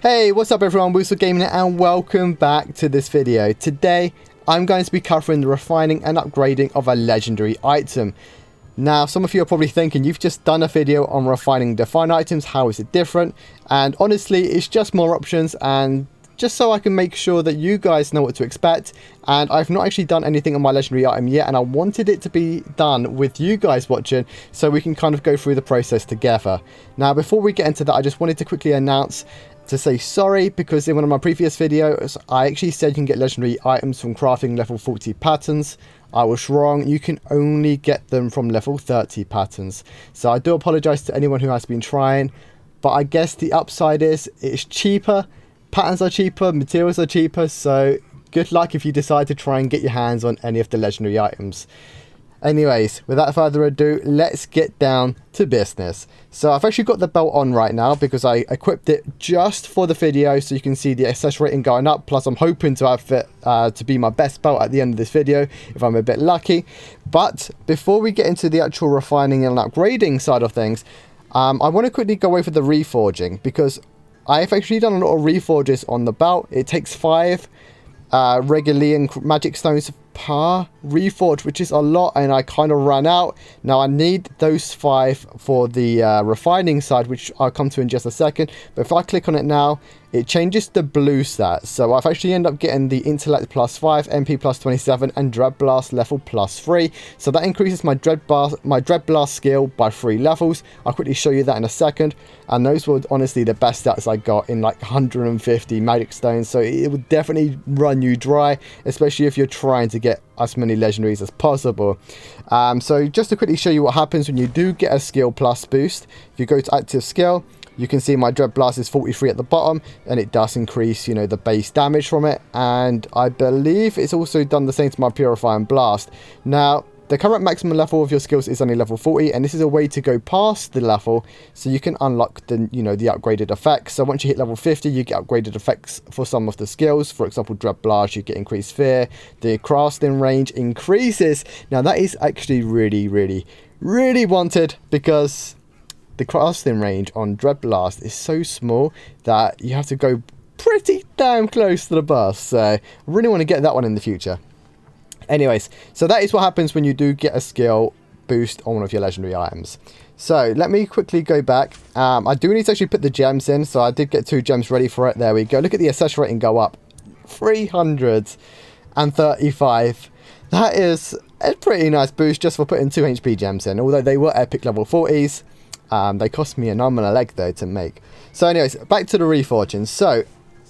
Hey, what's up everyone, Woozle Gaming and welcome back to this video. Today, I'm going to be covering the refining and upgrading of a legendary item. Now, some of you are probably thinking, you've just done a video on refining defined items, how is it different? And honestly, it's just more options and just so I can make sure that you guys know what to expect. And I've not actually done anything on my legendary item yet, and I wanted it to be done with you guys watching so we can kind of go through the process together. Now, before we get into that, I just wanted to quickly announce to say sorry, because in one of my previous videos I actually said you can get legendary items from crafting level 40 patterns. I was wrong, you can only get them from level 30 patterns. So I do apologize to anyone who has been trying, but I guess the upside is it's cheaper, patterns are cheaper, materials are cheaper, so good luck if you decide to try and get your hands on any of the legendary items. Anyways, without further ado, let's get down to business. So I've actually got the belt on right now because I equipped it just for the video so you can see the access rating going up. Plus I'm hoping to have it to be my best belt at the end of this video if I'm a bit lucky. But before we get into the actual refining and upgrading side of things, I want to quickly go over the reforging because I've actually done a lot of reforges on the belt. It takes 5 Regalian magic stones per reforge, which is a lot, and I kind of ran out. Now I need those 5 for the refining side, which I'll come to in just a second. But if I click on it now, it changes the blue stats. So I've actually ended up getting the intellect plus 5, MP plus 27, and dread blast level plus 3. So that increases my dread blast skill by 3 levels. I'll quickly show you that in a second. And those were honestly the best stats I got in like 150 magic stones. So it would definitely run you dry, especially if you're trying to get as many legendaries as possible. So just to quickly show you what happens when you do get a skill plus boost. If you go to active skill, you can see my dread blast is 43 at the bottom, and it does increase, you know, the base damage from it. And I believe it's also done the same to my purifying blast. Now, the current maximum level of your skills is only level 40, and this is a way to go past the level so you can unlock the, you know, the upgraded effects. So once you hit level 50, you get upgraded effects for some of the skills. For example, dread blast, you get increased fear. The casting range increases. Now that is actually really wanted, because the casting range on dread blast is so small that you have to go pretty damn close to the boss. So I really want to get that one in the future. Anyways, so that is what happens when you do get a skill boost on one of your legendary items. So let me quickly go back. I do need to actually put the gems in, so I did get 2 gems ready for it. There we go. Look at the access rating go up. 335. That is a pretty nice boost just for putting 2 HP gems in, although they were epic level 40s. They cost me an arm and a leg though to make. So anyways, back to the reforging. So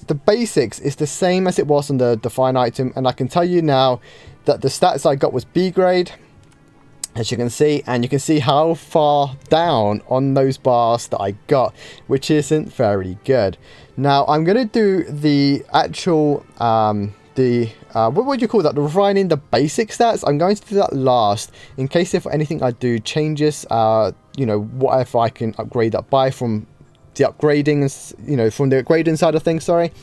the basics is the same as it was on the defined item, and I can tell you now that the stats I got was B grade, as you can see, and you can see how far down on those bars that I got, which isn't very good. Now I'm going to do the actual what would you call that, the refining the basic stats. I'm going to do that last in case if anything I do changes, you know, whatever I can upgrade that by from the upgrading, you know, from the upgrading side of things, sorry.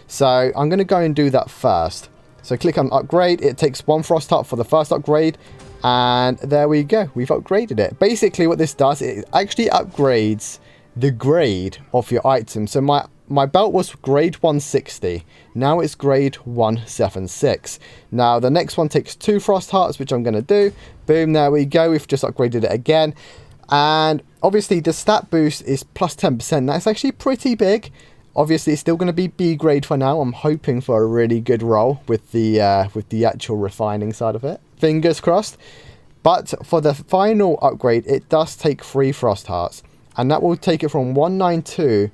So I'm going to go and do that first. So click on upgrade. It takes 1 frost heart for the first upgrade, and there we go, we've upgraded it. Basically what this does, it actually upgrades the grade of your item. So my belt was grade 160, now it's grade 176. Now the next one takes 2 frost hearts, which I'm going to do. Boom, there we go, we've just upgraded it again. And obviously the stat boost is plus 10%. That's actually pretty big. Obviously it's still going to be B grade for now. I'm hoping for a really good roll with the actual refining side of it. Fingers crossed. But for the final upgrade, it does take 3 frost hearts, and that will take it from 192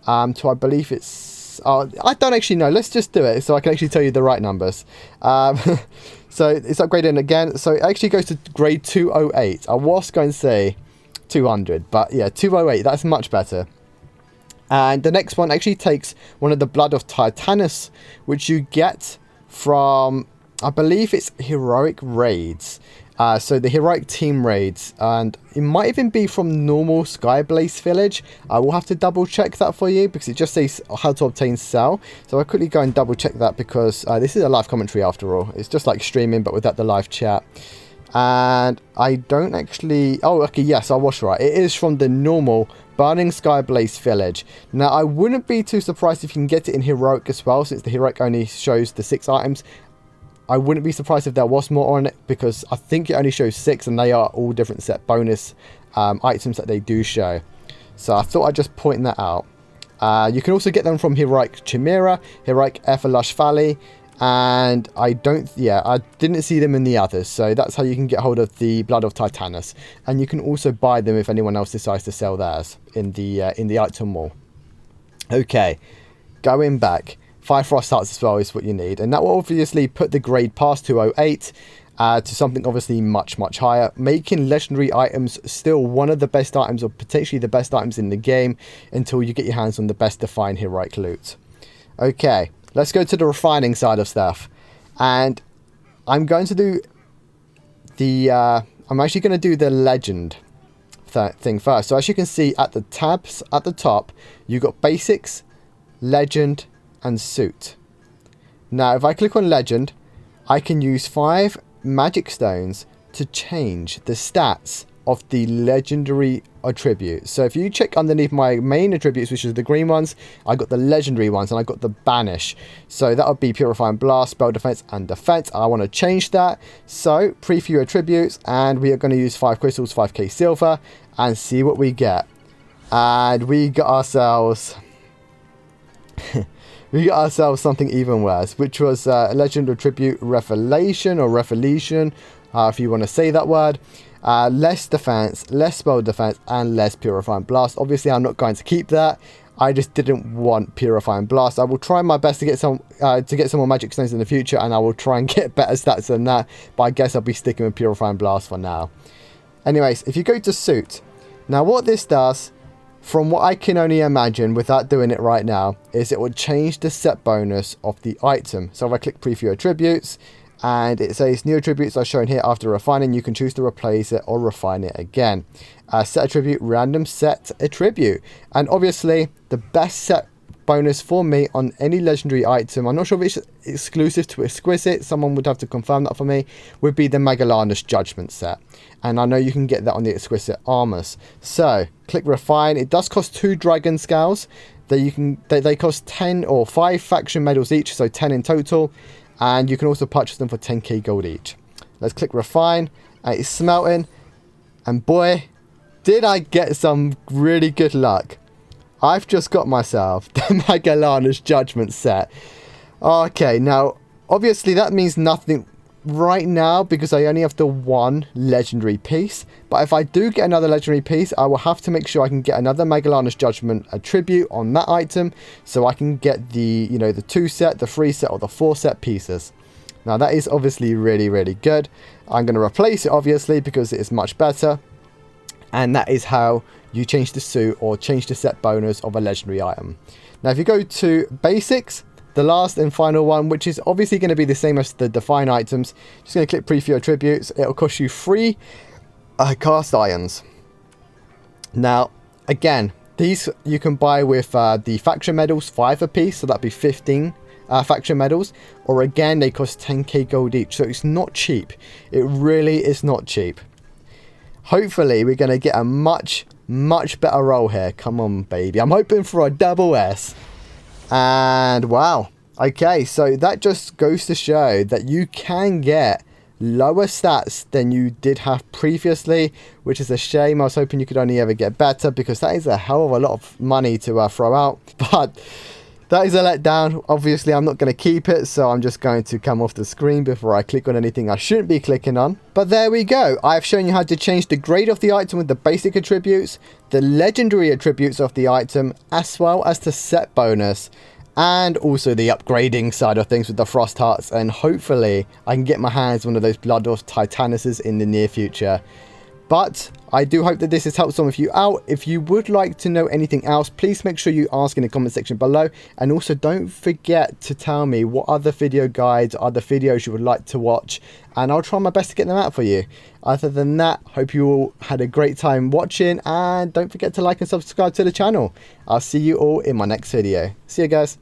to, I believe it's, I don't actually know. Let's just do it so I can actually tell you the right numbers. So it's upgrading again. So it actually goes to grade 208. I was going to say 200, but yeah, 208. That's much better. And the next one actually takes one of the blood of Titanus, which you get from, I believe it's heroic raids. So the heroic team raids, and it might even be from normal Skyblaze village. I will have to double check that for you because it just says how to obtain cell. So I'll quickly go and double check that because this is a live commentary after all. It's just like streaming but without the live chat. And I don't actually, oh okay, yes, I was right. It is from the normal Burning Sky Blaze Village. Now, I wouldn't be too surprised if you can get it in Heroic as well, since the Heroic only shows the 6 items. I wouldn't be surprised if there was more on it, because I think it only shows 6, and they are all different set bonus items that they do show. So I thought I'd just point that out. You can also get them from Heroic Chimera, Heroic Everlush Valley, and I didn't see them in the others. So that's how you can get hold of the Blood of Titanus, and you can also buy them if anyone else decides to sell theirs in the item wall. Okay, going back, 5 Frost Hearts as well is what you need, and that will obviously put the grade past 208 to something obviously much higher, making legendary items still one of the best items, or potentially the best items in the game, until you get your hands on the best defined heroic loot. Okay, let's go to the refining side of stuff, and I'm going to do the I'm actually going to do the legend thing first. So as you can see at the tabs at the top, you got basics, legend, and suit. Now if I click on legend, I can use 5 magic stones to change the stats of the legendary attributes. So if you check underneath my main attributes, which is the green ones, I got the legendary ones, and I got the banish. So that would be purifying blast, spell defense, and defense. I want to change that. So preview attributes, and we are going to use 5 crystals, 5k silver, and see what we get. And we got ourselves we got ourselves something even worse, which was a legend attribute revelation, or revelation, if you want to say that word. Less defense, less spell defense, and less purifying blast. Obviously I'm not going to keep that. I just didn't want purifying blast. I will try my best to get some more magic stones in the future, and I will try and get better stats than that, but I guess I'll be sticking with purifying blast for now. Anyways, if you go to suit, now what this does, from what I can only imagine without doing it right now, is it will change the set bonus of the item. So if I click preview attributes, and it says new attributes are shown here after refining, you can choose to replace it or refine it again. Set attribute, random set attribute. And obviously the best set bonus for me on any legendary item, I'm not sure if it's exclusive to Exquisite, someone would have to confirm that for me, would be the Megalanus Judgment set. And I know you can get that on the Exquisite armors. So click refine. It does cost 2 dragon scales. They cost 10 or 5 faction medals each, so 10 in total. And you can also purchase them for 10k gold each. Let's click refine. And it's smelting. And boy, did I get some really good luck. I've just got myself the Megalanus Judgment set. Okay, now obviously that means nothing right now because I only have the 1 legendary piece. But if I do get another legendary piece, I will have to make sure I can get another Megalanus Judgment attribute on that item, so I can get the, you know, the 2 set, the 3 set, or the 4 set pieces. Now that is obviously really good. I'm going to replace it obviously because it is much better. And that is how you change the suit or change the set bonus of a legendary item. Now if you go to basics, the last and final one, which is obviously going to be the same as the define items, just going to click preview attributes. It'll cost you 3 cast irons. Now again, these you can buy with the faction medals, 5 a piece, so that'd be 15 faction medals, or again they cost 10k gold each, so it's not cheap. It really is not cheap. Hopefully we're going to get a much better roll here. Come on baby, I'm hoping for a double S. And wow, okay, so that just goes to show that you can get lower stats than you did have previously, which is a shame. I was hoping you could only ever get better, because that is a hell of a lot of money to throw out. But that is a letdown. Obviously I'm not going to keep it, so I'm just going to come off the screen before I click on anything I shouldn't be clicking on. But there we go. I've shown you how to change the grade of the item with the basic attributes, the legendary attributes of the item, as well as the set bonus, and also the upgrading side of things with the Frost Hearts. And hopefully I can get my hands on one of those Blood of Titanuses in the near future. But I do hope that this has helped some of you out. If you would like to know anything else, please make sure you ask in the comment section below. And also don't forget to tell me what other video guides, other videos you would like to watch, and I'll try my best to get them out for you. Other than that, hope you all had a great time watching, and don't forget to like and subscribe to the channel. I'll see you all in my next video. See you guys.